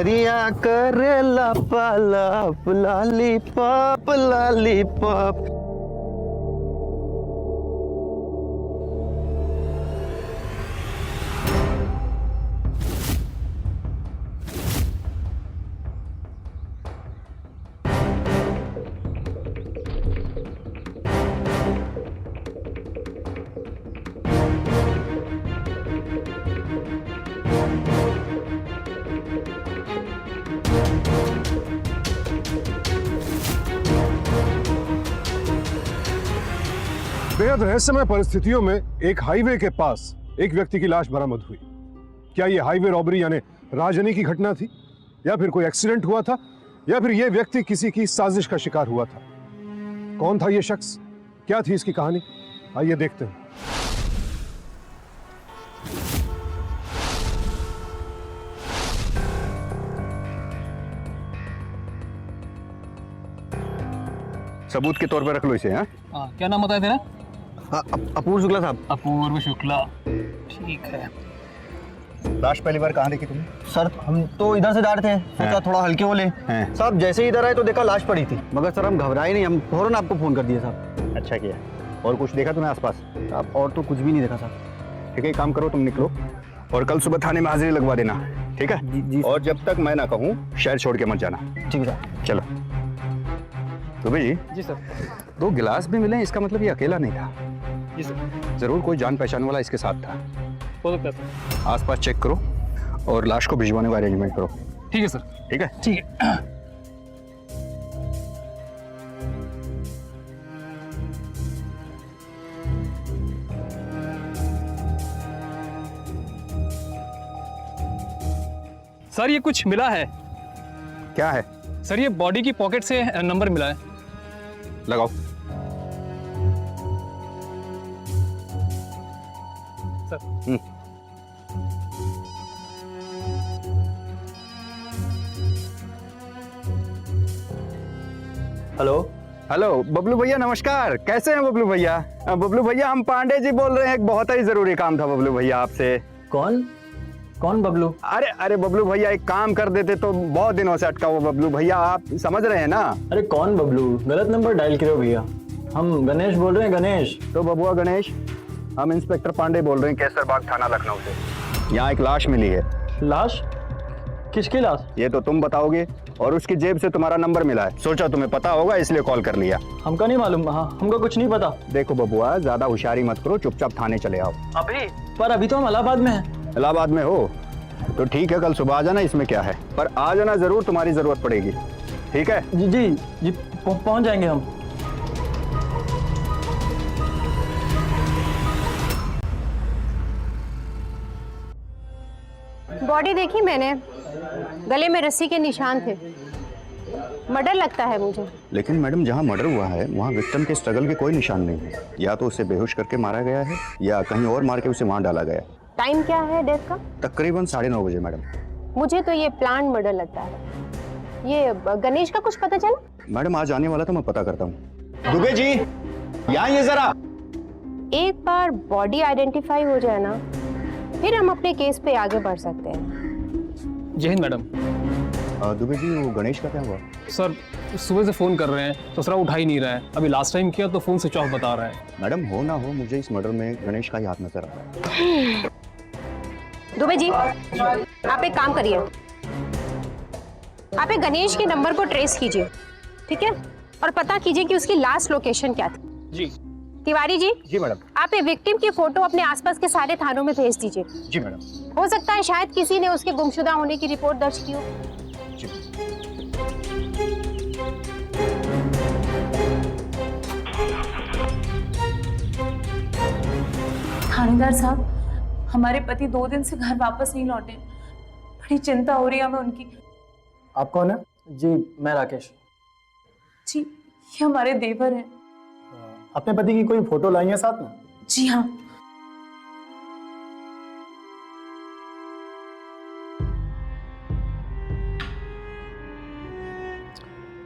कमरिया करे लापालाप lollipop lollipop. बेहद रहस्यमय परिस्थितियों में एक हाईवे के पास एक व्यक्ति की लाश बरामद हुई। क्या यह हाईवे रॉबरी यानी राजनी की घटना थी, या फिर कोई एक्सीडेंट हुआ था, या फिर यह व्यक्ति किसी की साजिश का शिकार हुआ था? कौन था यह शख्स, क्या थी इसकी कहानी, आइए देखते हैं। सबूत के तौर पर रख लो इसे। हाँ, क्या नाम बताया तेरा? अपूर्व शुक्ला साहब। अपूर्व शुक्ला, ठीक है। लाश पहली बार कहाँ देखी तुमने? सर हम तो इधर से जा रहे थे, सोचा थोड़ा हल्के हो ले। साहब जैसे ही इधर आए तो देखा लाश पड़ी थी, मगर सर हम घबराए नहीं, हम फौरन आपको फोन कर दिए साहब। अच्छा किया। और कुछ देखा तुमने आसपास? साहब और तो कुछ भी नहीं देखा साहब। ठीक है, काम करो, तुम निकलो और कल सुबह थाने में हाजिरी लगवा देना, ठीक है? जी। और जब तक मैं ना कहूँ शहर छोड़ के मत जाना। ठीक है साहब। चलो। दुबे जी। जी सर। 2 गिलास भी मिले, इसका मतलब ये अकेला नहीं था। जी सर। जरूर कोई जान पहचान वाला इसके साथ था। हो सकता है सर। आसपास चेक करो और लाश को भिजवाने का अरेंजमेंट करो। ठीक है सर। ठीक है? ठीक है। सर ये कुछ मिला है। क्या है? सर ये बॉडी की पॉकेट से नंबर मिला है। लगाओ। सर। हेलो। हेलो बबलू भैया, नमस्कार। कैसे हैं बबलू भैया? बबलू भैया हम पांडे जी बोल रहे हैं, एक बहुत ही जरूरी काम था बबलू भैया आपसे। कौन बबलू? अरे बबलू भैया एक काम कर देते तो, बहुत दिनों से अटका हुआ बबलू भैया, आप समझ रहे हैं ना? अरे कौन बबलू? गलत नंबर डायल करे हो भैया, हम गणेश बोल रहे हैं। गणेश? तो बबुआ गणेश, हम इंस्पेक्टर पांडे बोल रहे हैं, केसरबाग थाना लखनऊ से। यहाँ एक लाश मिली है। लाश? किसकी लाश? ये तो तुम बताओगे, और उसकी जेब से तुम्हारा नंबर मिला है, सोचा तुम्हें पता होगा इसलिए कॉल कर लिया। हमका नहीं मालूम, हाँ हमको कुछ नहीं पता। देखो बबुआ, ज्यादा होशियारी मत करो, चुपचाप थाने चले आओ। अभी? पर अभी तो हम इलाहाबाद में हैं। इलाहाबाद में हो तो ठीक है, कल सुबह आ जाना, इसमें क्या है, पर आ जाना जरूर, तुम्हारी जरूरत पड़ेगी। ठीक है? जी पहुंच जाएंगे हम। बॉडी देखी मैंने, गले में रस्सी के निशान थे, मर्डर लगता है मुझे। लेकिन मैडम जहाँ मर्डर हुआ है वहाँ विक्टिम के स्ट्रगल के कोई निशान नहीं है। या तो उसे बेहोश करके मारा गया है, या कहीं और मार के उसे वहाँ डाला गया। टाइम क्या है डेथ का? तकरीबन 9:30 बजे मैडम। मुझे तो ये प्लान मर्डर लगता है। ये गणेश का कुछ पता चला? मैडम आज आने वाला तो मैं पता करता हूँ। दुबे जी यहाँ ये जरा। एक बार बॉडी आइडेंटिफाई हो जाए ना, फिर हम अपने केस पे आगे बढ़ सकते हैं। जय हिंद मैडम। दुबे जी वो गणेश का क्या हुआ? सर सुबह से फोन कर रहे हैं तो सर उठा ही नहीं रहा है। अभी लास्ट टाइम किया तो फोन स्विच ऑफ बता रहा है। मैडम हो ना हो, मुझे इस मर्डर में गणेश का ही हाथ नजर आ रहा है। दुबे जी आप एक काम करिए, आप एक गणेश के नंबर को ट्रेस कीजिए, ठीक है, और पता कीजिए कि उसकी लास्ट लोकेशन क्या थी। जी। तिवारी जी। जी मैडम। आप एक विक्टिम की फोटो अपने आसपास के सारे थानों में भेज दीजिए। जी मैडम। हो सकता है शायद किसी ने उसके गुमशुदा होने की रिपोर्ट दर्ज की हो। जी। थानेदार साहब, हमारे पति 2 दिन से घर वापस नहीं लौटे, बड़ी चिंता हो रही है हमें उनकी। आप कौन है? जी मैं राकेश। जी ये हमारे देवर हैं। अपने पति की कोई फोटो लाई है साथ में? जी हाँ।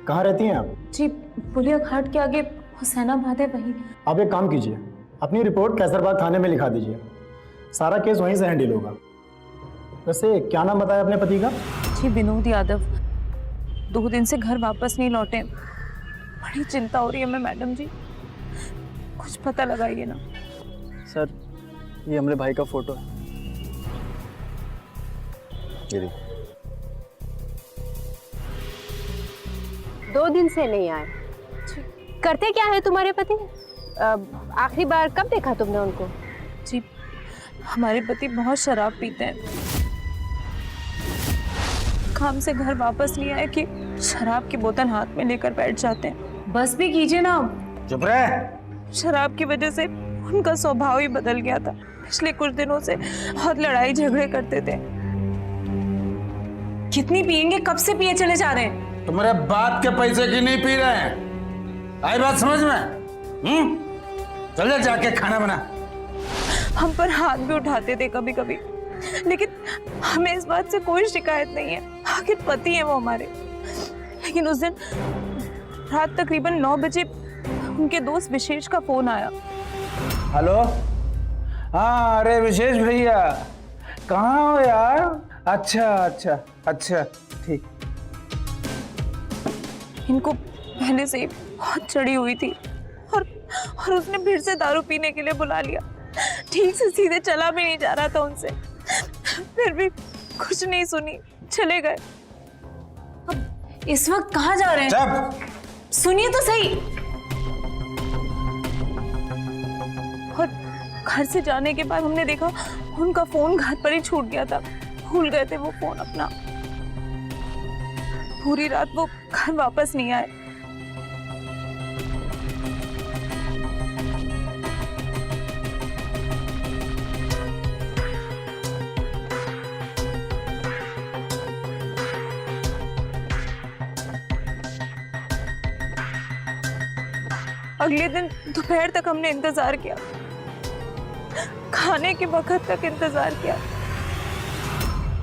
कहाँ रहती हैं आप? जी पुलिया घाट के आगे हुसैनाबाद है, वहीं। आप एक काम कीजिए, अपनी रिपोर्ट कैसरबाग थाने में लिखा दीजिए, सारा केस वहीं से हैंडल होगा। वैसे क्या नाम बताया अपने पति का? जी विनोद यादव 2 दिन से घर वापस नहीं लौटे। बड़ी चिंता हो रही है हमें मैडम जी, कुछ पता लगाइए ना। सर ये हमारे भाई का फोटो है। ये देखिए। 2 दिन से नहीं आए। करते क्या है तुम्हारे पति? आखिरी बार कब देखा तुमने उनको? जी हमारे पति बहुत शराब पीते हैं, काम से घर वापस नहीं आए कि शराब की बोतल हाथ में लेकर बैठ जाते हैं। बस भी कीजिए ना। चुप रहे। शराब की वजह से उनका स्वभाव ही बदल गया था। पिछले कुछ दिनों से बहुत लड़ाई झगड़े करते थे। कितनी पिएंगे, कब से पिए चले जा रहे हैं? तुम्हारे बाप के पैसे की नहीं पी रहे हैं, आई बात समझ में? चल जा जाके खाना बना। हम पर हाथ भी उठाते थे कभी कभी, लेकिन हमें इस बात से कोई शिकायत नहीं है, आखिर पति है वो हमारे। लेकिन उस दिन रात तकरीबन 9 बजे उनके दोस्त विशेष का फोन आया। हेलो, हाँ अरे विशेष भैया कहाँ हो यार? अच्छा अच्छा अच्छा ठीक। इनको पहले से ही बहुत चढ़ी हुई थी और उसने फिर से दारू पीने के लिए बुला लिया। ठीक से सीधे चला भी नहीं जा रहा था उनसे, फिर भी कुछ नहीं सुनी, चले गए। अब इस वक्त कहाँ जा रहे हैं? चुप। सुनिए तो सही। और घर से जाने के बाद हमने देखा उनका फोन घर पर ही छूट गया था, भूल गए थे वो फोन अपना। पूरी रात वो घर वापस नहीं आए। अगले दिन दोपहर तक हमने इंतजार किया, खाने के वक्त तक इंतजार किया,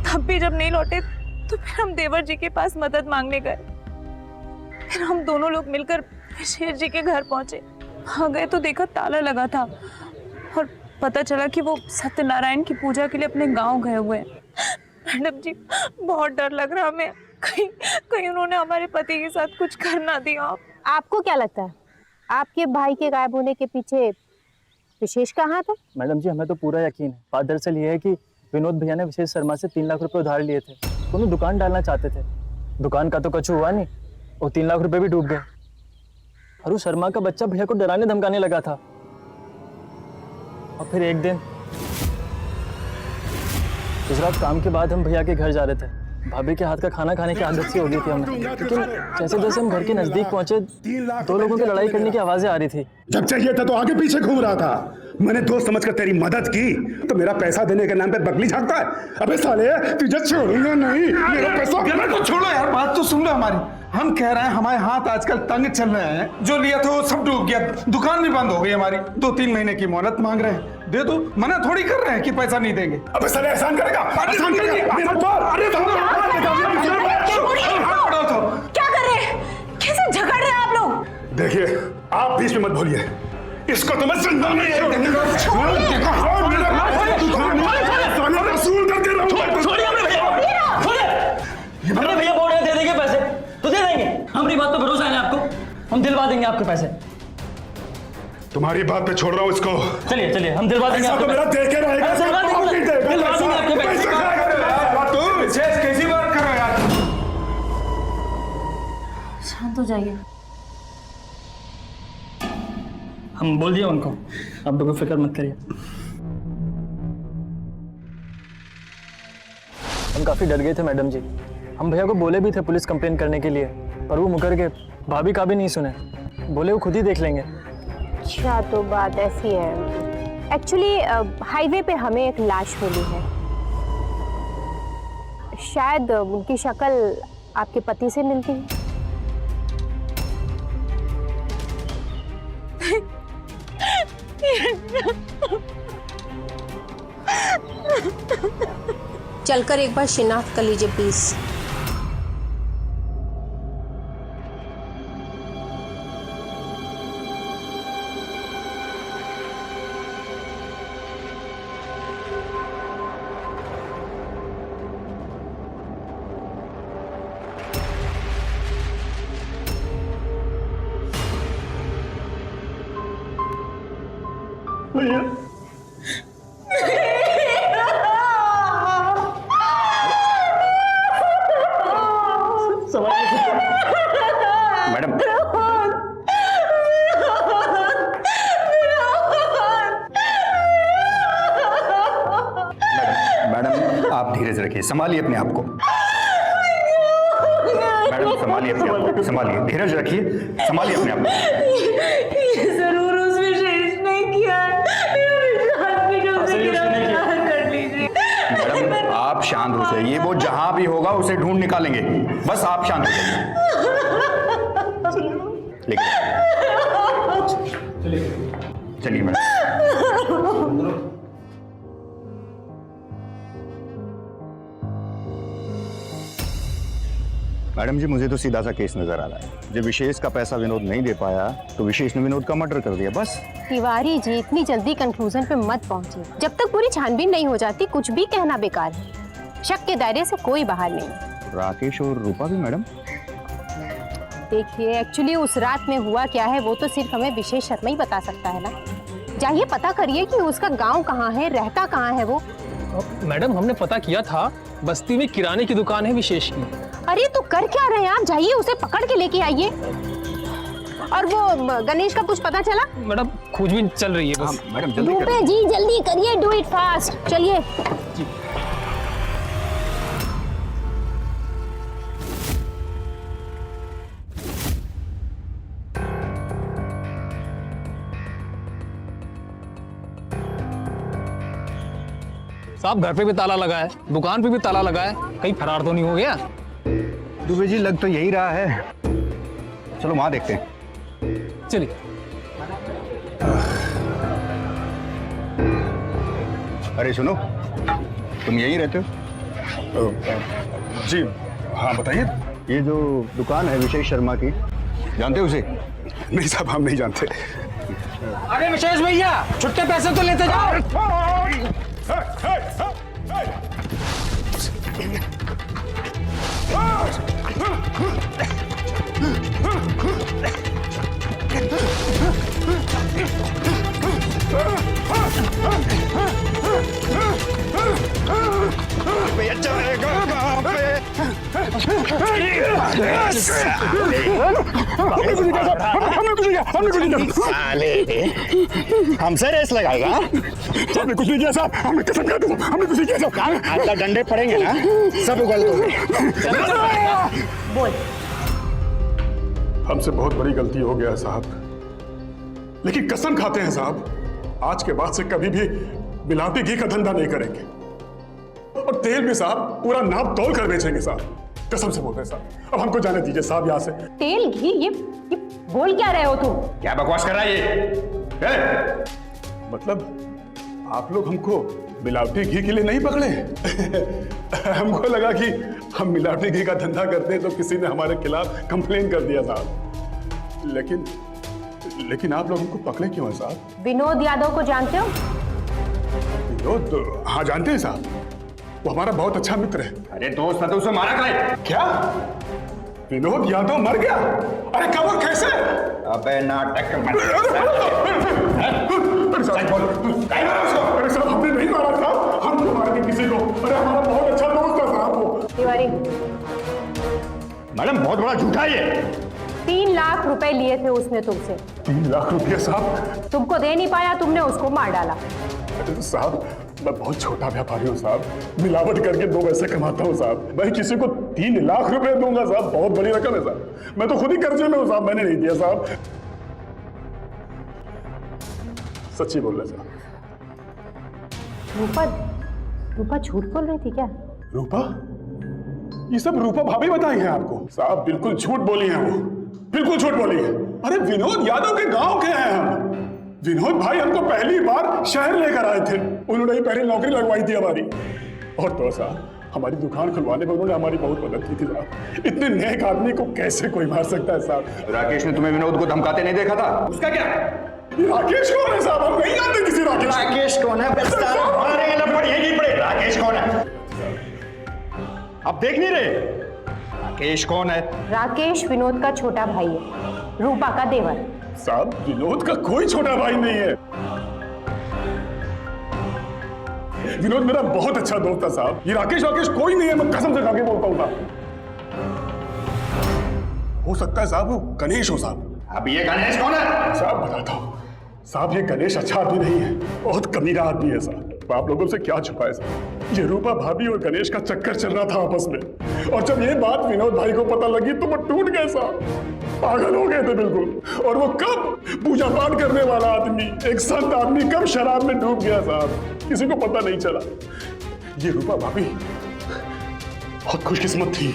तब भी जब नहीं लौटे तो फिर हम देवर जी के पास मदद मांगने गए। फिर हम दोनों लोग मिलकर विशेष जी के घर पहुंचे। वहां गए तो देखा ताला लगा था और पता चला कि वो सत्यनारायण की पूजा के लिए अपने गांव गए हुए हैं। मैडम जी बहुत डर लग रहा हमें, कहीं उन्होंने हमारे पति के साथ कुछ कर ना दिया। आपको क्या लगता है आपके भाई के गायब होने के पीछे विशेष का हाथ है? मैडम जी हमें तो पूरा यकीन है। बात दरअसल ये है कि विनोद भैया ने विशेष शर्मा से 3 लाख रुपए उधार लिए थे। उन्हें दुकान डालना चाहते थे, दुकान का तो कुछ हुआ नहीं और 3 लाख रुपए भी डूब गए। और उस शर्मा का बच्चा भैया को डराने धमकाने लगा था। और फिर एक दिन उस रात काम के बाद हम भैया के घर जा रहे थे। भाभी के हाथ का खाना खाने की आदत सी हो गई थी हमें, लेकिन जैसे जैसे हम घर के नजदीक पहुंचे 2 लोगों की लड़ाई करने की आवाजें आ रही थी। जब चाहिए था तो आगे पीछे घूम रहा था। मैंने दोस्त समझकर तेरी मदद की तो मेरा पैसा देने के नाम पे बगली झाड़ता है। अबे साले तुझे छोड़ूंगा नहीं, मेरा पैसा को छोड़ो यार, बात तो सुन लो हमारी। हम कह रहे हैं हमारे हाथ आजकल तंग चल रहे हैं, जो लिया था वो सब डूब गया, दुकान भी बंद हो गई हमारी। 2-3 महीने की मोहलत मांग रहे हैं, दे दो। मना थोड़ी कर रहे हैं कि पैसा नहीं देंगे। अबे साले एहसान करेगा, एहसान करेगा मेरा बाप। अरे क्या कर रहे हैं? कैसे झगड़ रहे हैं आप लोग? देखिए आप बीच में मत भूलिए, इसको तो मैं जिंदा नहीं वसूल करके भैया बोल रहे दे देंगे पैसे तो दे देंगे। हमारी बात पे भरोसा है आपको, हम दिलवा देंगे आपके पैसे। तुम्हारी बात पे छोड़ रहा हूँ इसको। चलिए चलिए हम दिलवा देंगे आपको। मेरा देखे रहेगा, कैसी बात कर रहे हो यार? शांत हो जाइए। हम बोल दिया उनको, आप लोग फिक्र मत करिए। हम काफी डर गए थे मैडम जी। हम भैया को बोले भी थे पुलिस कंप्लेन करने के लिए, पर वो मुकर गए। भाभी का भी नहीं सुने, बोले वो खुद ही देख लेंगे। अच्छा तो बात ऐसी है। एक्चुअली हाईवे पे हमें एक लाश मिली है। शायद उनकी शक्ल आपके पति से मिलती है। चलकर एक बार शिनाख्त कर लीजिए प्लीज। आप धीरज रखिए, संभालिए अपने आप को। मैडम संभालिए अपने आप को, संभालिए, धीरज रखिए, संभालिए अपने आप को। ये जरूर उस विशेष ने किया है। कर लीजिए। मैडम आप शांत हो जाइए, वो जहां भी होगा उसे ढूंढ निकालेंगे, बस आप शांत हो जाइए। चलिए मैडम। मैडम जी मुझे तो सीधा सा केस नजर आ रहा है। जब विशेष का पैसा विनोद नहीं दे पाया तो विशेष ने विनोद का मर्डर कर दिया, बस। तिवारी जी इतनी जल्दी कंक्लूजन पे मत पहुंचिए। जब तक पूरी छानबीन नहीं हो जाती कुछ भी कहना बेकार है। शक के दायरे से कोई बाहर नहीं। राकेश और रूपा भी मैडम? देखिए एक्चुअली उस रात में हुआ क्या है वो तो सिर्फ हमें विशेष शर्मा ही बता सकता है ना। जाइए पता करिए कि उसका गांव कहाँ है, रहता कहाँ है वो। मैडम हमने पता किया था, बस्ती में किराने की दुकान है विशेष की। अरे तो कर क्या रहे हैं आप? जाइए उसे पकड़ के लेके आइए। और वो गणेश का कुछ पता चला? मैडम खोजबीन चल रही है बस। मैडम जल्दी रूपे जी जल्दी करिए, डू इट फास्ट। चलिए। साहब घर पे भी ताला लगा है, दुकान पे भी ताला लगा है, कहीं फरार तो नहीं हो गया? दुबे जी लग तो यही रहा है, चलो वहां देखते हैं। चलिए। अरे सुनो, तुम यहीं रहते हो? जी हाँ बताइए। ये जो दुकान है विशेष शर्मा की, जानते हो उसे? नहीं साहब हम नहीं जानते। अरे विशेष भैया छुट्टे पैसे तो लेते जाओ। भैया जाएगा कहाँ पे? हमसे रेस लगाएगा? हमने कुछ नहीं किया साहब, हमने कसम खा दी, हमने कुछ नहीं किया साहब। आपका डंडे पड़ेंगे ना, सब उगल दो। बोल। हमसे बहुत बड़ी गलती हो गया है साहब, लेकिन कसम खाते हैं साहब आज के बाद से कभी भी मिलावटी घी का धंधा नहीं करेंगे। और तेल भी साहब पूरा नाप तोल कर बेचेंगे साहब, कसम से बोलते हैं साहब। अब हमको जाने दीजिए साहब यहाँ से। तेल घी ये बोल क्या रहे हो तुम? क्या बकवास कर रहा है ये? मतलब आप लोग हमको मिलावटी घी के लिए नहीं पकड़े? हमको लगा कि हम मिलावटी घी का धंधा करते हैं तो किसी ने हमारे खिलाफ कंप्लेन कर दिया साहब। लेकिन आप लोग हमको पकड़े क्यों है साहब? विनोद यादव को जानते हो? विनोद? हाँ जानते हैं साहब, वो हमारा बहुत अच्छा मित्र है। अरे दोस्त तो उसे मारा करे। क्या विनोद यादव मर गया? अरे कब और कैसे? अबे नाटक मत। अरे साहब हमने नहीं मारा साहब, हम नहीं मारेंगे किसी को। अरे हमारा बहुत अच्छा दोस्त था साहब वो। तिवारी मैडम बहुत बड़ा झूठा है ये। 3 लाख रुपए लिए थे उसने तुमसे। 3 लाख रुपये साहब? तुमको दे नहीं पाया, तुमने उसको मार डाला। साहब मैं बहुत छोटा व्यापारी हूँ साहब, मिलावट करके 2 पैसे कमाता हूँ साहब। मैं किसी को 3 लाख रुपए दूंगा साहब? बहुत बड़ी रकम है साहब। मैं तो खुद ही कर्जे में हूँ साहब, मैंने नहीं दिया साहब। सच्ची बोल रहे साहब। रूपा झूठ बोल रही थी क्या? रूपा? ये सब रूपा भाभी बताई हैं आपको? साहब बिल्कुल झूठ बोली हैं वो, बिल्कुल झूठ बोली है। अरे विनोद यादव के गांव के हैं हम। विनोद भाई हमको पहली बार शहर लेकर आए थे, उन्होंने ही पहली नौकरी लगवाई थी हमारी। और तो साहब हमारी दुकान खुलवाने में उन्होंने हमारी बहुत मदद की थी साहब। इतने नेक आदमी को कैसे कोई मार सकता है साहब? राकेश ने तुम्हें विनोद को धमकाते नहीं देखा था? उसका क्या? राकेश कौन है साहब? हम नहीं जानते किसी राकेश। राकेश कौन है? राकेश कौन है? अब देख नहीं रहे राकेश कौन है? राकेश विनोद का छोटा भाई है, रूपा का देवर। साहब विनोद का कोई छोटा भाई नहीं है। विनोद मेरा बहुत अच्छा दोस्त था साहब। ये राकेश कोई नहीं है, मैं कसम से खाके बोलता हूँ साहब। हो सकता है साहब वो गणेश हो साहब। अब ये गणेश कौन है? साहब बताता हूँ साहब, ये गणेश अच्छा आदमी नहीं है, बहुत कमीना आदमी है साहब। आप लोगों से क्या छुपाए साहब, ये रूपा भाभी और गणेश का चक्कर चल रहा था आपस में, और जब ये बात विनोद भाई को पता लगी तो वो टूट गए साहब, पागल हो गए थे बिल्कुल। और वो कब पूजा पाठ करने वाला आदमी, एक संत आदमी कब शराब में डूब गया साहब, किसी को पता नहीं चला। ये रूपा भाभी बहुत खुशकिस्मत थी,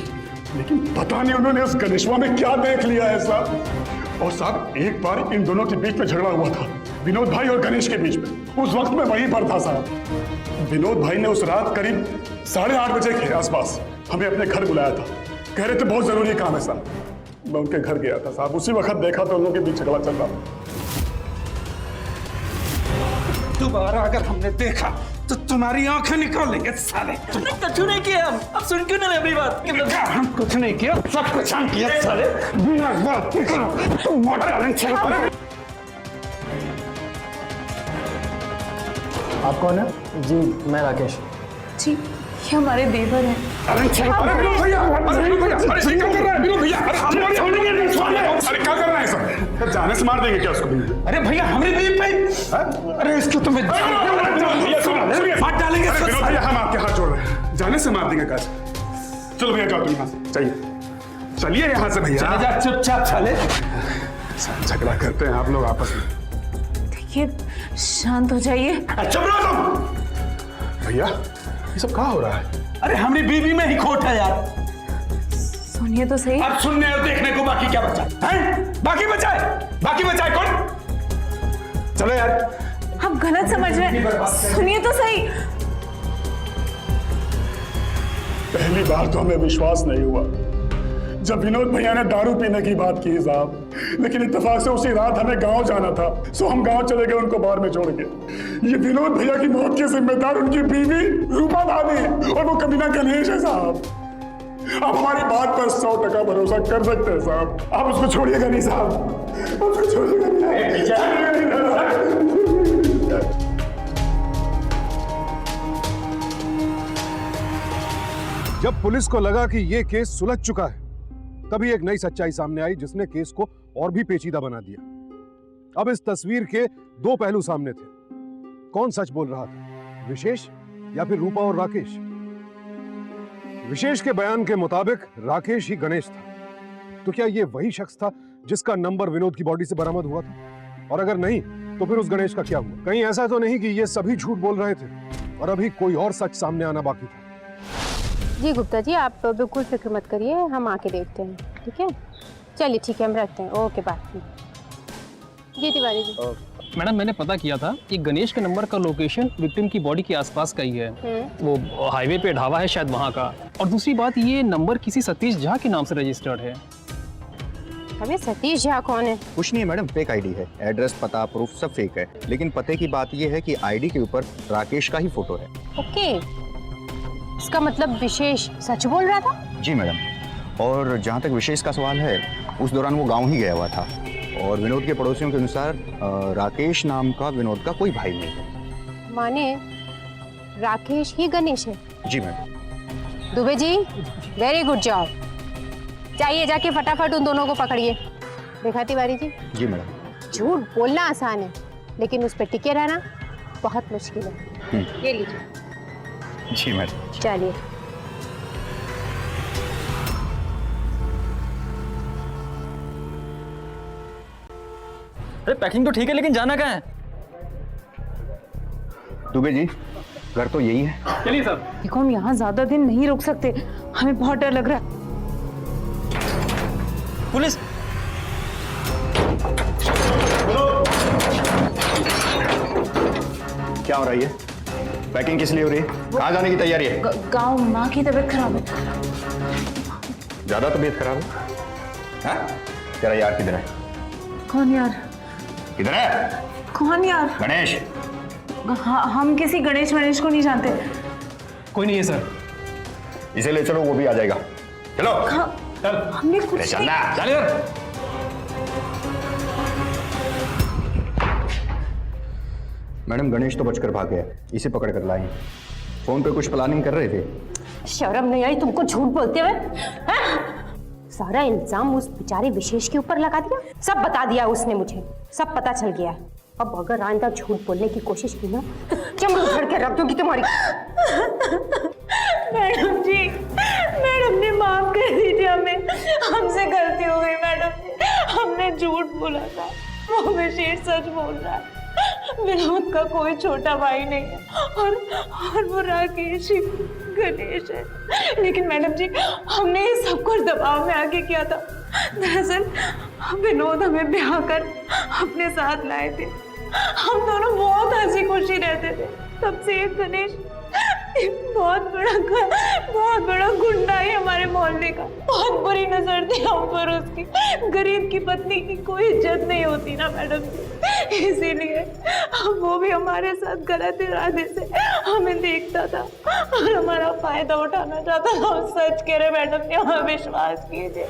लेकिन पता नहीं उन्होंने उस गणेशवा में क्या देख लिया है साहब। और साहब एक बार इन दोनों के बीच में झगड़ा हुआ था, विनोद भाई और गणेश के बीच में। उस वक्त मैं वहीं पर था साहब। विनोद भाई ने उस रात करीब 8:30 बजे के आसपास हमें अपने घर बुलाया था, कह रहे थे बहुत जरूरी काम है साहब। मैं उनके घर गया था साहब, उसी वक्त देखा तो उन लोगों के बीच झगड़ा चल रहा था। दोबारा अगर हमने देखा तो तुम्हारी आंखें निकाल लेंगे साले। तुमने कुछ नहीं किया, अब सुन क्यों नहीं अपनी बात? हम कुछ नहीं किया, सब कुछ हम किया साले। बिना बात के करो, तुम मोटर आप कौन है? जी मैं राकेश। जी ये हमारे देवर हैं। अरे भैया, अरे क्या कर रहा है विनोद भैया? अरे क्या कर रहा है सब? जाने से मार देंगे क्या उसको? अरे भैया हमारी बीवी पे, अरे इसको तुम्हें हाथ डालेंगे। विनोद भैया हम आपके हाथ जोड़ रहे हैं, जाने से मार देंगे काज। चलो भैया जाओ तुम यहाँ से, चाहिए चलिए यहाँ से भैया। चले जा चुपचाप साले। झगड़ा करते हैं आप लोग आपस में। देखिए शांत हो जाइए। चुप रहो तुम। भैया ये सब कहाँ हो रहा है? अरे हमारी बीवी में ही खोट है यार। सुनिए तो सही। अब सुनने और देखने को बाकी क्या बचा है? बाकी बचा है कौन? चलो यार। आप गलत समझ रहे हैं, सुनिए तो सही। पहली बार तो हमें विश्वास नहीं हुआ जब विनोद भैया ने दारू पीने की बात की साहब, लेकिन इत्तेफाक से उसी रात हमें गांव जाना था, सो हम गांव चले गए उनको बाहर में छोड़ के। ये विनोद भैया की मौत के जिम्मेदार उनकी बीवी रूपा भाभी और वो कमीना गणेश है साहब। आप हमारी बात पर 100% भरोसा कर सकते हैं साहब। आप उसको छोड़िएगा नहीं साहब, उसको छोड़िएगा नहीं। जब पुलिस को लगा कि यह केस सुलझ चुका है, तभी एक नई सच्चाई सामने आई जिसने केस को और भी पेचीदा बना दिया। अब इस तस्वीर के दो पहलू सामने थे। कौन सच बोल रहा था, विशेष या फिर रूपा और राकेश? विशेष के बयान के मुताबिक राकेश ही गणेश था। तो क्या यह वही शख्स था जिसका नंबर विनोद की बॉडी से बरामद हुआ था? और अगर नहीं तो फिर उस गणेश का क्या हुआ? कहीं ऐसा तो नहीं कि ये सभी झूठ बोल रहे थे और अभी कोई और सच सामने आना बाकी था? जी गुप्ता जी आप बिल्कुल फिक्र मत करिए, हम आके देखते हैं। ठीक है चलिए, ठीक है हम रखते हैं। Okay bye. जी तिवारी जी। मैडम मैंने पता किया था कि गणेश के नंबर का लोकेशन विक्टिम की बॉडी के आसपास का ही है। वो हाईवे पे ढाबा है शायद वहाँ का। और दूसरी बात, ये नंबर किसी सतीश झा के नाम से रजिस्टर्ड है। हमें सतीश झा कौन है? कुछ नहीं है मैडम, फेक आईडी है। एड्रेस पता प्रूफ सब फेक है, लेकिन पते की बात यह है कि आईडी के ऊपर राकेश का ही फोटो है। ओके, इसका मतलब विशेष सच बोल रहा था? जी मैडम। और जहाँ तक विशेष का सवाल है, उस दौरान वो गांव ही गया हुआ था और विनोद के पड़ोसियों के अनुसार राकेश नाम का विनोद का कोई भाई नहीं है। माने राकेश ही गणेश है? जी madam. Dubey ji very good job. जाइए जाके फटाफट उन दोनों को पकड़िए। देखा तिवारी जी? जी मैडम। झूठ बोलना आसान है, लेकिन उस पर टिके रहना बहुत मुश्किल है। ये लीजिए। जी मैडम। चलिए। अरे पैकिंग तो ठीक है, लेकिन जाना कहाँ है? दुबे जी घर तो यही है। चलिए सर। देखो हम यहाँ ज्यादा दिन नहीं रुक सकते, हमें बहुत डर लग रहा है। पुलिस! क्या हो रहा है? पैकिंग किस लिए हो रही है? कहाँ जाने की तैयारी है? गांव माँ की तबीयत खराब है। ज्यादा तबीयत खराब है? हाँ? तेरा यार किधर है? कौन यार? किधर है? कौन यार? गणेश। हम किसी गणेश को नहीं जानते। कोई नहीं है सर। इसे ले चलो, वो भी आ जाएगा। चलो। हमने कुछ नहीं। चलना। चलिए। मैडम गणेश तो बचकर भाग गया, इसे पकड़ कर लाएं। फोन पे कुछ प्लानिंग कर रहे थे। शर्म नहीं आई तुमको झूठ बोलते हुए? सारा इल्जाम उस बेचारे विशेष के ऊपर लगा दिया। सब बता दिया उसने मुझे, सब पता चल गया। अब अगर आइंदा झूठ बोलने की कोशिश की ना तो चमड़ी उधड़ के रख दूंगी तुम्हारी। मैडम जी, मैडम ने माफ कर दीजिए हमें, हमसे गलती हो गई मैडम जी, हमने झूठ बोला था, वो विशेष सच बोल रहा है, विनोद का कोई छोटा भाई नहीं है और वो राकेश ही गणेश है। लेकिन मैडम जी, हमने ये सब कुछ दबाव में आके किया था। दरअसल विनोद हमें ब्याह कर अपने साथ लाए थे, हम दोनों बहुत हंसी खुशी रहते थे। तब से एक गणेश बहुत बड़ा गुंडा है हमारे मोहल्ले का, बहुत बुरी नजर थी हम पर उसकी। गरीब की पत्नी की कोई इज्जत नहीं होती ना मैडम जी, इसीलिए वो भी हमारे साथ गलत इरादे से हमें देखता था और हमारा फायदा उठाना चाहता था। हम सच कह रहे मैडम जी, हमें विश्वास कीजिए।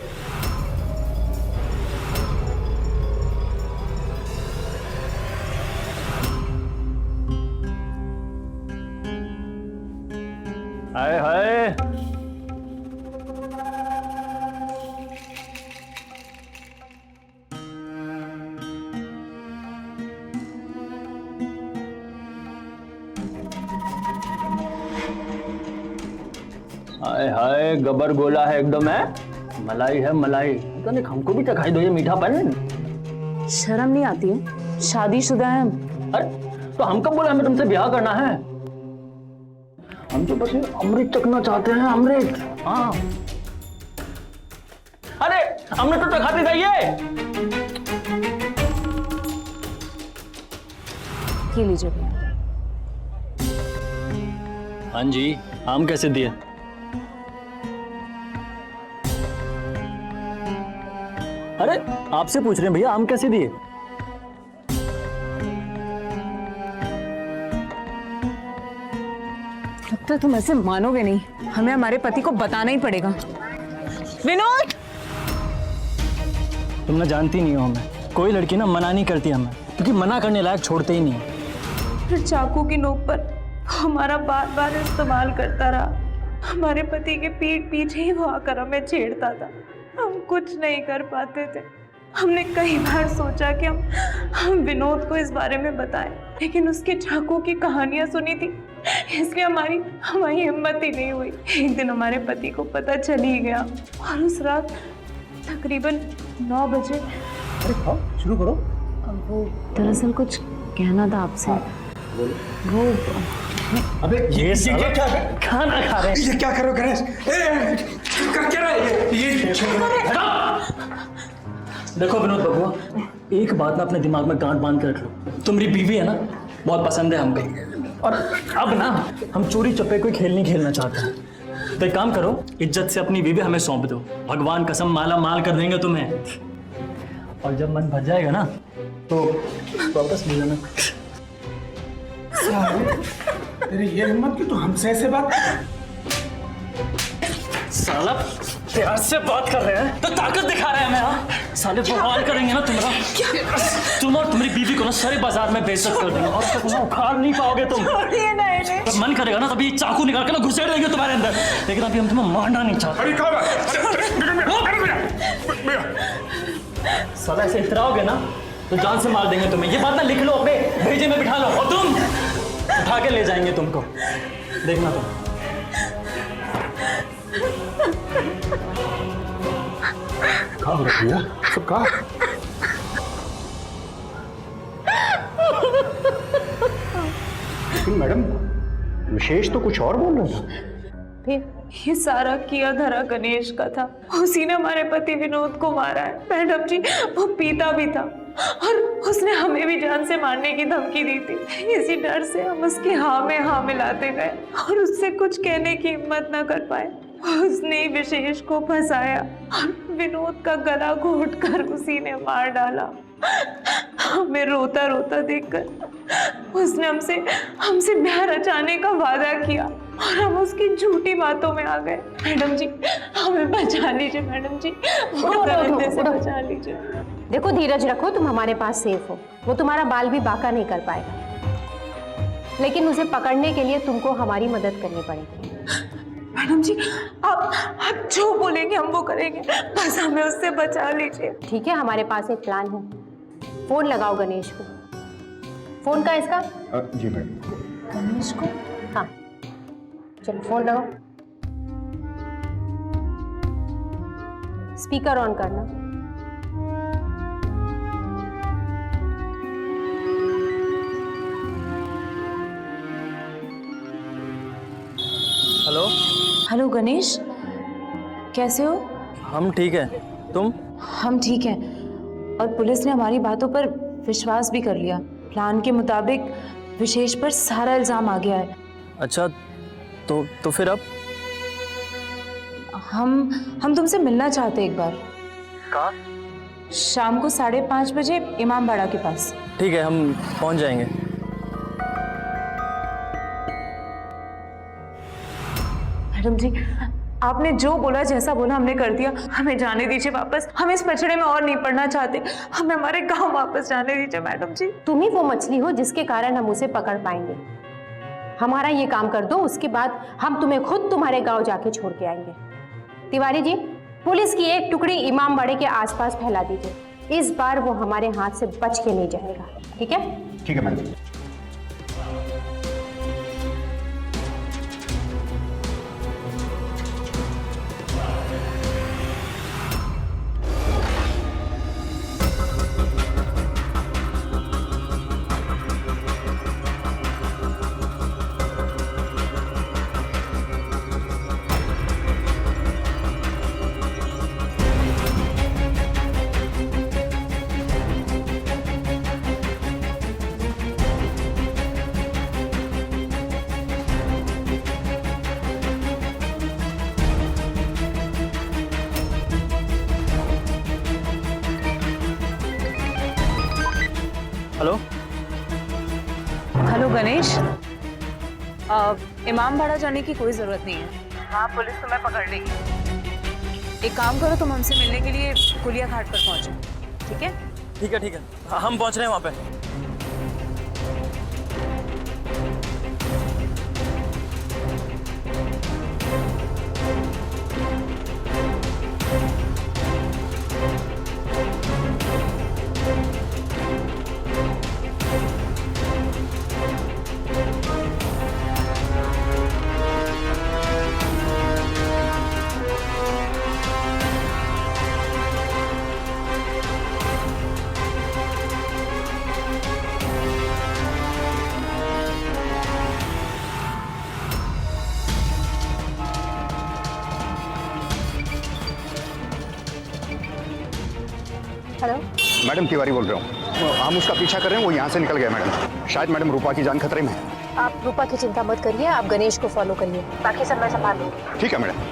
हाय हाय, हाय हाय, गबर गोला है एकदम, है मलाई है मलाई। पता नहीं हमको भी चखाई दो ये मीठापन। शर्म नहीं आती है? शादीशुदा है हम। अरे तो हम कब बोला हमें तुमसे ब्याह करना है? हम तो बस अमृत चखना चाहते हैं, अमृत। हाँ, अरे अमृत तो चखाते जाइए। ये लीजिए भैया। हाँ जी, आम कैसे दिए? अरे आपसे पूछ रहे हैं भैया, आम कैसे दिए? डॉक्टर, तुम ऐसे मानोगे नहीं, हमें हमारे पति को बताना ही पड़ेगा। विनोद! तुम ना जानती नहीं हो हमें, कोई लड़की ना मना नहीं करती हमें, क्योंकि मना करने लायक छोड़ते ही नहीं है। फिर चाकू की नोक पर हमारा बार बार इस्तेमाल करता रहा। हमारे पति के पीठ पीछे ही वो आकर हमें छेड़ता था। हम कुछ नहीं कर पाते थे। हमने कई बार सोचा कि हम विनोद को इस बारे में बताएं, लेकिन उसके चाकू की कहानियां सुनी थी, इसलिए हमारी हिम्मत ही नहीं हुई। एक दिन हमारे पति को पता चल ही गया और उस रात तकरीबन 9 बजे। अरे खाओ, शुरू करो। वो दरअसल कुछ कहना था आपसे। वो अबे ये क्या खाना खा रहे हैं? ये क्या कर रहे हो गणेश? कर क्या रहा है ये? देखो विनोद बबुआ, एक बात ना अपने दिमाग में गांठ बांध कर रख लो, तुम्हारी बीवी है ना, बहुत पसंद है हमको, और अब ना हम चोरी चप्पे कोई खेल नहीं खेलना चाहते हैं। तो एक काम करो, इज्जत से अपनी बीवी हमें सौंप दो, भगवान कसम माला माल कर देंगे तुम्हें। और जब मन भर जाएगा ना तो वापस ले जाना। तेरी ये हिम्मत कि तू हमसे ऐसे बात? साला प्यार से बात कर रहे हैं तो ताकत दिखा रहे हैं हमें। हाँ साले बवाल करेंगे ना तुम्हारा, तुम और तुम्हारी बीवी को ना सारे बाजार में बेइज्जत कर देंगे और तक ना उखाड़ नहीं पाओगे तुम। तो मन करेगा ना तभी चाकू निकाल के ना घुसेड़ देंगे तुम्हारे अंदर, लेकिन अभी हम तुम्हें मारना नहीं चाहते। साला ऐसे इतराओगे ना तो जान से मार देंगे तुम्हें। ये बात ना लिख लो, अपने भेजे में बिठा लो, और तुम उठा के ले जाएंगे तुमको, देखना तुम। कहाँ हो रहा भैया? सब कहाँ? लेकिन मैडम, विशेष तो कुछ और बोल रहा था। फिर ये सारा किया धरा गणेश का था। उसी ने हमारे पति विनोद को मारा है मैडम जी। वो पीता भी था और उसने हमें भी जान से मारने की धमकी दी थी। इसी डर से हम उसकी हाँ में हाँ मिलाते गए और उससे कुछ कहने की हिम्मत न कर पाए। उसने विशेष को फंसाया और विनोद का गला घोटकर उसी ने मार डाला। हमें रोता रोता देखकर उसने हमसे ब्याह रचाने का वादा किया और हम उसकी झूठी बातों में आ गए। मैडम जी हमें बचा लीजिए, मैडम जी दरिंदे से बचा लीजिए। देखो धीरज रखो, तुम हमारे पास सेफ हो। वो तुम्हारा बाल भी बांका नहीं कर पाएगा, लेकिन उसे पकड़ने के लिए तुमको हमारी मदद करनी पड़ेगी। मैडम जी आप जो बोलेंगे हम वो करेंगे, बस हमें उससे बचा लीजिए। ठीक है, हमारे पास एक प्लान है। फोन लगाओ गणेश को, फोन का इसका? जी मैडम। गणेश को? हाँ, चलो फोन लगाओ, स्पीकर ऑन करना। हेलो। हेलो गणेश, कैसे हो? हम ठीक हैं, तुम? हम ठीक हैं, और पुलिस ने हमारी बातों पर विश्वास भी कर लिया। प्लान के मुताबिक विशेष पर सारा इल्जाम आ गया है। अच्छा, तो फिर अब? हम तुमसे मिलना चाहते एक बार। कहाँ? शाम को 5:30 बजे इमाम बाड़ा के पास। ठीक है, हम पहुंच जाएंगे। मैडम जी, आपने जो बोला, जैसा बोला हमने कर दिया। हमें जाने दीजिए वापस, हम इस पचड़े में और नहीं पड़ना चाहते। हमें हमारे गांव वापस जाने दीजिए मैडम जी। तुम ही वो मछली हो जिसके कारण हम उसे पकड़ पाएंगे। हमारा ये काम कर दो, उसके बाद हम तुम्हें खुद तुम्हारे गांव जाके छोड़ के आएंगे। तिवारी जी, पुलिस की एक टुकड़ी इमामबाड़े के आसपास फैला दीजिए। इस बार वो हमारे हाथ से बच के नहीं जाएगा, ठीक है? ठीक है मैडम। हेलो। हेलो गणेश, इमाम बाड़ा जाने की कोई जरूरत नहीं है। हाँ, पुलिस तुम्हें पकड़ लेगी। एक काम करो, तुम हमसे मिलने के लिए कुलिया घाट पर पहुंचो, ठीक है? ठीक है, ठीक है, हम पहुंच रहे हैं वहाँ पे। हेलो मैडम, तिवारी बोल रहा हूँ। हम उसका पीछा कर रहे हैं, वो यहाँ से निकल गया मैडम। शायद मैडम रूपा की जान खतरे में है। आप रूपा की चिंता मत करिए, आप गणेश को फॉलो करिए, बाकी सब मैं संभाल लूंगी। ठीक है मैडम।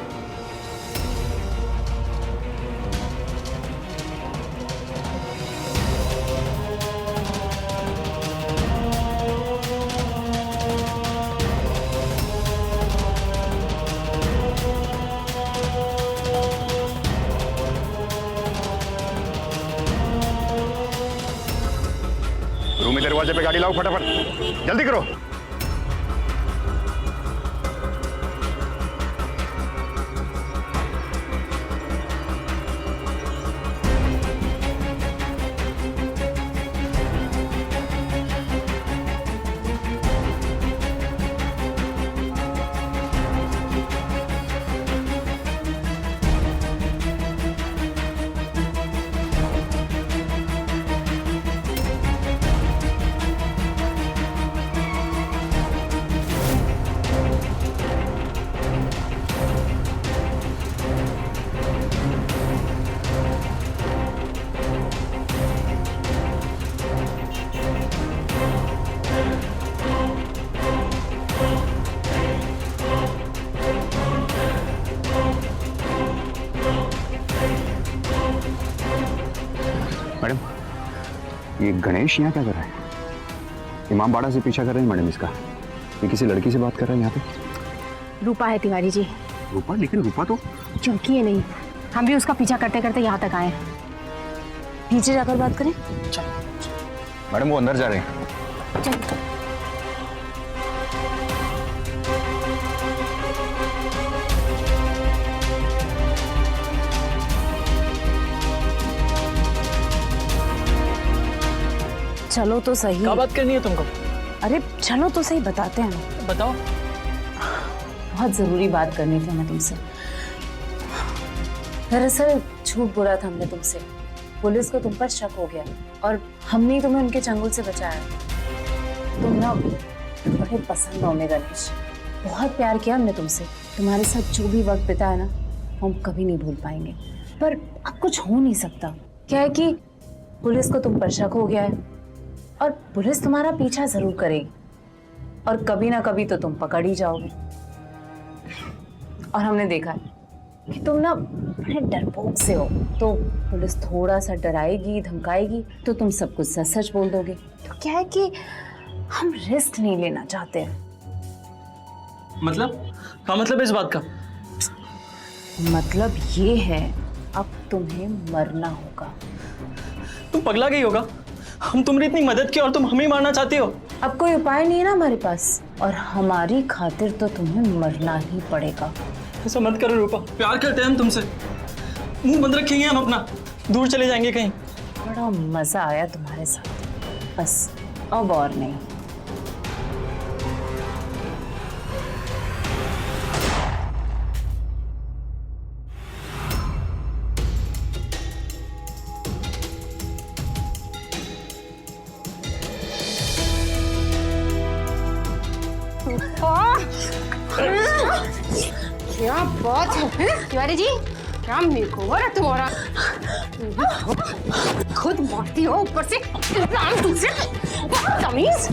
रूम में दरवाजे पे गाड़ी लाओ, फटाफट जल्दी करो। मैडम, ये गणेश यहाँ क्या कर रहा है? इमाम बाड़ा से पीछा कर रहे हैं मैडम इसका। ये किसी लड़की से बात कर रहा है यहाँ पे। रूपा है तिवारी जी। रूपा? लेकिन रूपा तो चौकी है नहीं, हम भी उसका पीछा करते करते यहाँ तक आए। नीचे जाकर बात करें। मैडम, वो अंदर जा रहे हैं। चल। चलो तो सही। क्या बात करनी है तुमको? अरे चलो तो सही, बताते हैं। बताओ। बहुत जरूरी बात करनी थी हमें तुमसे। दरअसल झूठ बोला था हमने तुमसे। पुलिस को तुम पर शक हो गया और हमने तुम्हें उनके चंगुल से बचाया। तुम ना बड़े पसंद हो हमें गणेश, बहुत प्यार किया हमने तुमसे। तुम्हारे साथ जो भी वक्त बिताया ना, हम कभी नहीं भूल पाएंगे। पर अब कुछ हो नहीं सकता। क्या है कि पुलिस को तुम पर शक हो गया है और पुलिस तुम्हारा पीछा जरूर करेगी और कभी ना कभी तो तुम पकड़ ही जाओगे। और हमने देखा है कि तुम ना बड़े डरपोक से हो, तो पुलिस थोड़ा सा डराएगी धमकाएगी तो तुम सब कुछ सच सच बोल दोगे। तो क्या है कि हम रिस्क नहीं लेना चाहते हैं। मतलब क्या मतलब है इस बात का? मतलब ये है, अब तुम्हें मरना होगा। तुम पगला गई होगा। हम तुम्हारी इतनी मदद की और तुम हमें मारना चाहती हो। अब कोई उपाय नहीं है ना हमारे पास, और हमारी खातिर तो तुम्हें मरना ही पड़ेगा। ऐसा मत करो रूपा, प्यार करते हैं हम तुमसे। मुंह बंद रखेंगे हम अपना, दूर चले जाएंगे कहीं। बड़ा मजा आया तुम्हारे साथ, बस अब और नहीं। क्या बात है तिवारी जी, क्या मेकओवर है तुम्हारा? खुद मारती हो, ऊपर से इल्जाम तुमसे। तमीज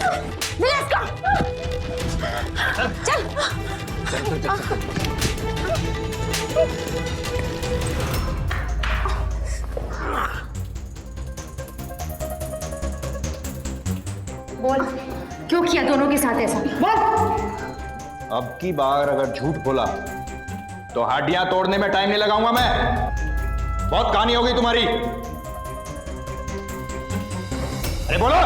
मिला इसका। चल बोल, क्यों किया दोनों के साथ ऐसा? बोल। अब की बार अगर झूठ बोला तो हड्डियां तोड़ने में टाइम नहीं लगाऊंगा मैं। बहुत कहानी होगी तुम्हारी। अरे बोलो।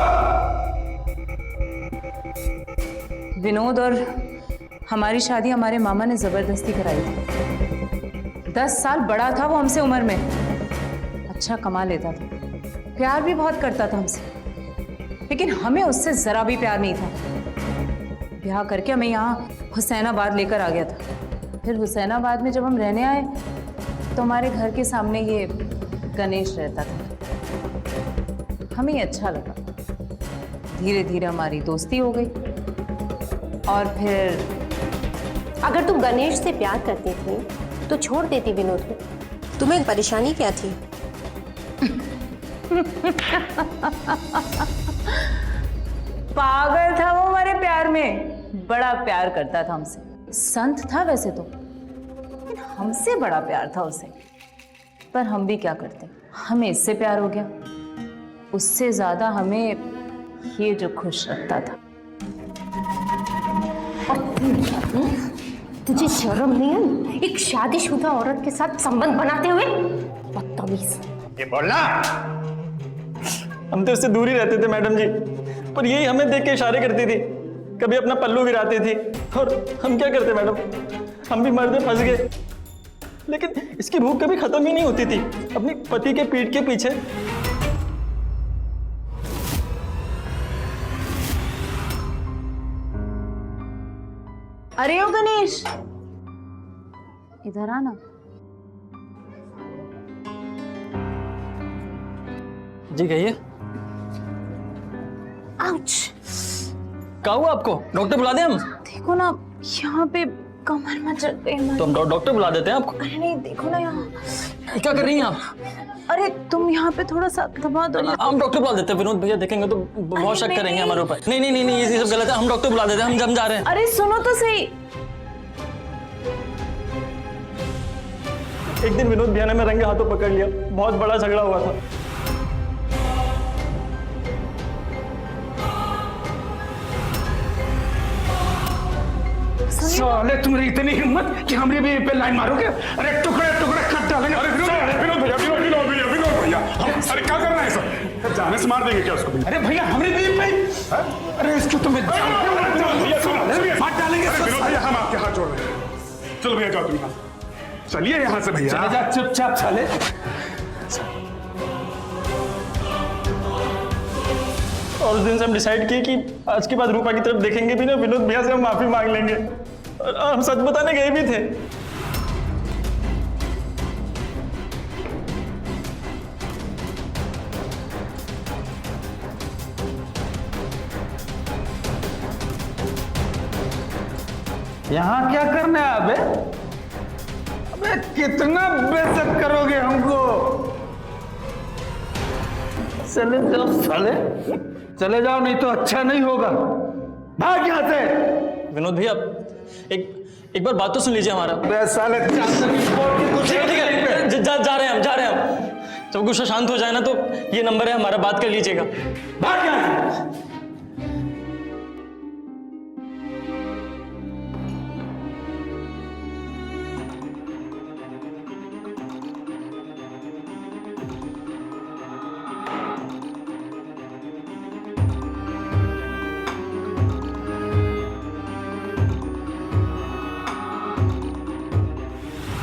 विनोद और हमारी शादी हमारे मामा ने जबरदस्ती कराई थी। 10 साल बड़ा था वो हमसे उम्र में, अच्छा कमा लेता था, प्यार भी बहुत करता था हमसे, लेकिन हमें उससे जरा भी प्यार नहीं था। ब्याह करके हमें यहाँ हुसैनाबाद लेकर आ गया था। फिर हुसैनाबाद में जब हम रहने आए तो हमारे घर के सामने ये गणेश रहता था। हमें अच्छा लगा, धीरे धीरे हमारी दोस्ती हो गई। और फिर अगर तुम गणेश से प्यार करती थी तो छोड़ देती विनोद को। तुम्हें परेशानी क्या थी? पागल था वो हमारे प्यार में, बड़ा प्यार करता था हमसे। संत था वैसे तो, लेकिन हमसे बड़ा प्यार था उसे। पर हम भी क्या करते, हमें इससे प्यार हो गया। उससे ज्यादा हमें ये जो खुश रखता था। तुझे शर्म नहीं है एक शादीशुदा औरत के साथ संबंध बनाते हुए? बदतमीज। ये बोलना। हम तो उससे दूर ही रहते थे मैडम जी, पर यही हमें देख के इशारे करती थी, कभी अपना पल्लू गिराती थी। और हम क्या करते मैडम, हम भी मर्द फंस गए। लेकिन इसकी भूख कभी खत्म ही नहीं होती थी अपनी पति के पीठ के पीछे। अरे ओ गणेश, इधर आना। जी कहिए। आउच। क्या हुआ आपको? डॉक्टर बुला दें हम? देखो ना यहाँ पे कमर में चल गई। तो हम डॉक्टर बुला देते हैं आपको। अरे नहीं, देखो ना यहाँ। क्या कर रही हैं आप? अरे तुम यहाँ पे थोड़ा सा दबा दो ना। हम डॉक्टर बुला देते हैं, विनोद भैया देखेंगे तो बहुत शक करेंगे हमारे ऊपर। नहीं नहीं नहीं, ये सब गलत है। हम डॉक्टर बुला देते हैं, हम जा रहे हैं। अरे सुनो तो सही। एक दिन विनोद भैया ने मेरे रंगे हाथों पकड़ लिया, बहुत बड़ा झगड़ा हुआ था। साले तुम्हारी इतनी हिम्मत कि हमरे भी पे लाइन मारोगे? अरे टुकड़े टुकड़े कट डालेंगे। अरे विनोद भैया, अरे क्या करना है सर? जाने से मार देंगे क्या उसको? अरे भैया हमरे भी पे, अरे इसको तुम्हें मार डालेंगे। विनोद भैया, हम आपके हाथ जोड़ रहे हैं। चलो भैया जाओ, तुम चलिए यहाँ से भैया। चले जा चुपचाप साले। और उस दिन से हम डिसाइड किए कि आज के बाद रूपा की तरफ देखेंगे भी ना, विनोद भैया से हम माफी मांग लेंगे। और हम सच बताने गए भी थे। यहाँ क्या करने आए अबे? अबे कितना बेइज्जत करोगे हमको? चले जाओ साले, चले जाओ, नहीं तो अच्छा नहीं होगा। भाग यहाँ से। विनोद भैया एक बार बात तो सुन लीजिए हमारा। बे साले चांदनी बोल के कुछ ठीक है जा रहे हैं हम। जब गुस्सा शांत हो जाए ना तो ये नंबर है हमारा, बात कर लीजिएगा। भाग यहाँ से।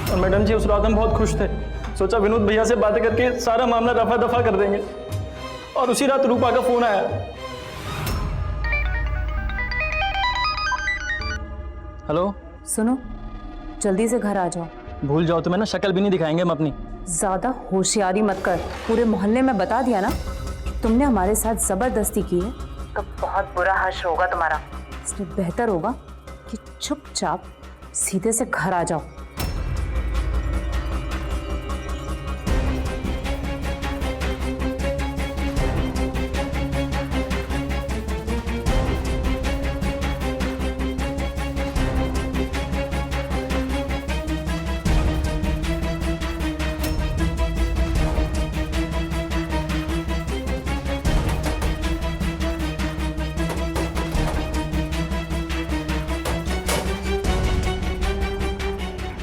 और मैडम जी उस रात हम बहुत खुश थे, सोचा विनोद भैया से बातें करके सारा मामला रफा दफा कर देंगे। और उसी रात रूपा का फोन आया। हेलो, सुनो, जल्दी से घर आ जाओ। भूल जाओ तो मैं ना शक्ल भी नहीं दिखाएंगे हम अपनी। ज्यादा होशियारी मत कर, पूरे मोहल्ले में बता दिया ना कि तुमने हमारे साथ जबरदस्ती की है तो बहुत बुरा हश्र होगा तुम्हारा। इसलिए बेहतर होगा कि चुपचाप सीधे से घर आ जाओ।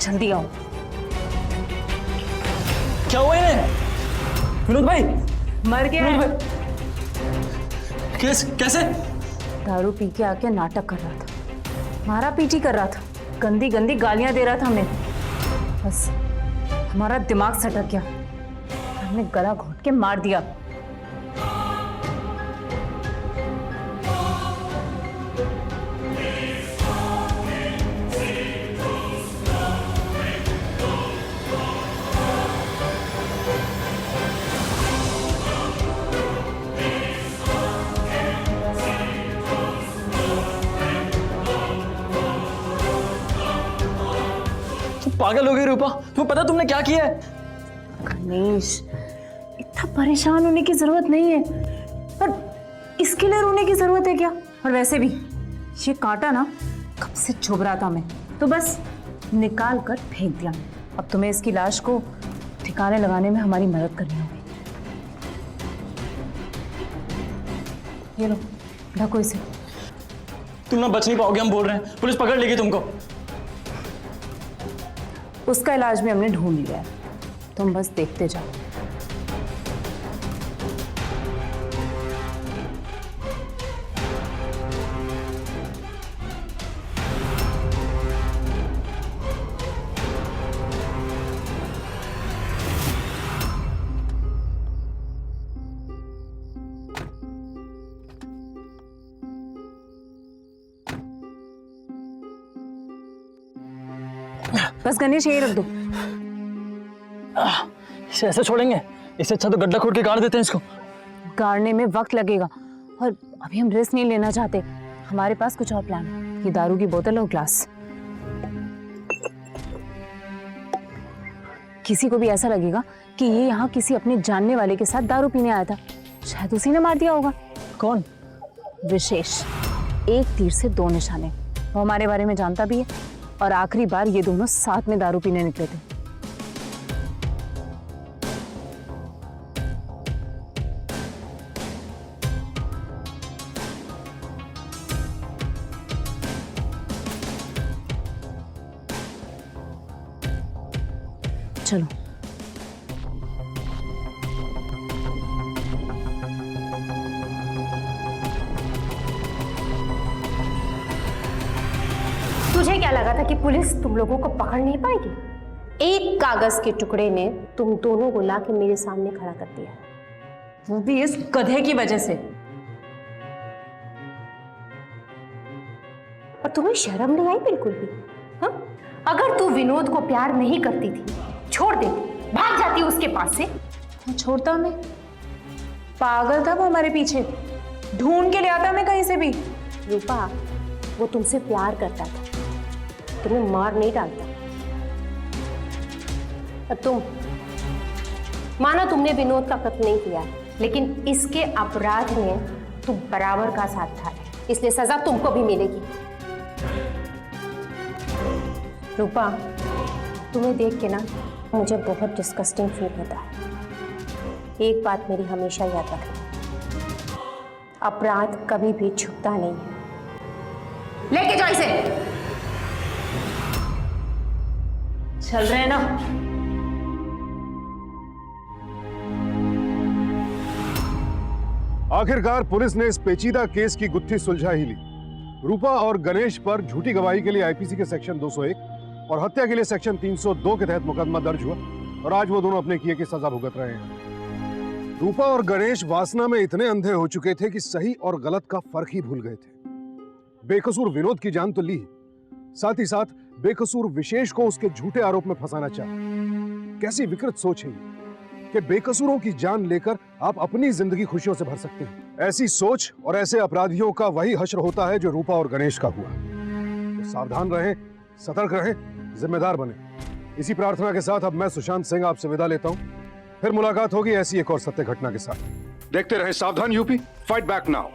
जल्दी आओ। क्या हुआ इन्हें? विनोद भाई मर गया है। कैसे? दारू पी के आके नाटक कर रहा था, मारा पीटी कर रहा था, गंदी गंदी गालियां दे रहा था हमें। बस हमारा दिमाग सटक गया, हमने गला घोट के मार दिया। पागल हो गई रूपा, तुम्हें पता तुमने क्या किया है? गणेश, इतना परेशान होने की जरूरत नहीं है, पर इसके लिए रोने की जरूरत है क्या? और वैसे भी ये कांटा ना कब से चुभ रहा था मैं, तो बस निकाल कर फेंक दिया। अब तुम्हें इसकी लाश को ठिकाने लगाने में हमारी मदद करनी होगी। ये लो, ढको इसे। तुम ना बच नहीं पाओगे, हम बोल रहे हैं, पुलिस पकड़ लेगी तुमको। उसका इलाज भी हमने ढूंढ लिया है, तुम बस देखते जाओ। बस गणेश यही रख दो। इसे ऐसे छोड़ेंगे? इससे अच्छा तो गड्ढा खोद के गाड़ देते हैं इसको। गाड़ने में वक्त लगेगा और अभी हम रिस्क नहीं लेना चाहते। हमारे पास कुछ और प्लान है। ये दारू की बोतल और ग्लास, किसी को भी ऐसा लगेगा कि ये यहाँ किसी अपने जानने वाले के साथ दारू पीने आया था, शायद उसी ने मार दिया होगा। कौन? विशेष। एक तीर से दो निशाने। वो हमारे बारे में जानता भी है और आखिरी बार ये दोनों साथ में दारू पीने निकले थे। चलो तुझे क्या लगा था कि पुलिस तुम लोगों को पकड़ नहीं पाएगी? एक कागज के टुकड़े ने तुम दोनों को लाके मेरे सामने खड़ा कर दिया, वो भी इस गधे की वजह से। तुम्हें शर्म नहीं आई बिल्कुल भी? हाँ? अगर तू विनोद को प्यार नहीं करती थी, छोड़ देती, भाग जाती उसके पास से। छोड़ता मैं? पागल था वो हमारे पीछे, ढूंढ के ले आता मैं कहीं से भी। रूपा, वो तुमसे प्यार करता था, तुम्हें मार नहीं डालता। और तुम मानो तुमने विनोद का कत्ल नहीं किया, लेकिन इसके अपराध में तुम बराबर का साथ था, इसलिए सजा तुमको भी मिलेगी। रूपा, तुम्हें देख के ना मुझे बहुत डिस्कस्टिंग फील होता है। एक बात मेरी हमेशा याद रखना, अपराध कभी भी छुपता नहीं है। लेके जाओ इसे। चल रहे हैं ना? आखिरकार पुलिस ने इस पेचीदा केस की गुत्थी सुलझा ही ली। रूपा और गणेश पर झूठी गवाही के लिए आईपीसी के सेक्शन 201 और हत्या के लिए सेक्शन 302 के तहत मुकदमा दर्ज हुआ और आज वो दोनों अपने किए की सजा भुगत रहे हैं। रूपा और गणेश वासना में इतने अंधे हो चुके थे कि सही और गलत का फर्क ही भूल गए थे। बेकसूर विनोद की जान तो ली, साथ ही साथ बेकसूर विशेष को उसके झूठे आरोप में फंसाना चाहा। कैसी विकृत सोच है कि बेकसूरों की जान लेकर आप अपनी जिंदगी खुशियों से भर सकते हैं। ऐसी सोच और ऐसे अपराधियों का वही हश्र होता है जो रूपा और गणेश का हुआ। तो सावधान रहें, सतर्क रहें, जिम्मेदार बने। इसी प्रार्थना के साथ अब मैं सुशांत सिंह आपसे विदा लेता हूं। फिर मुलाकात होगी ऐसी एक और सत्य घटना के साथ। देखते रहें सावधान यूपी, फाइट बैक नाउ।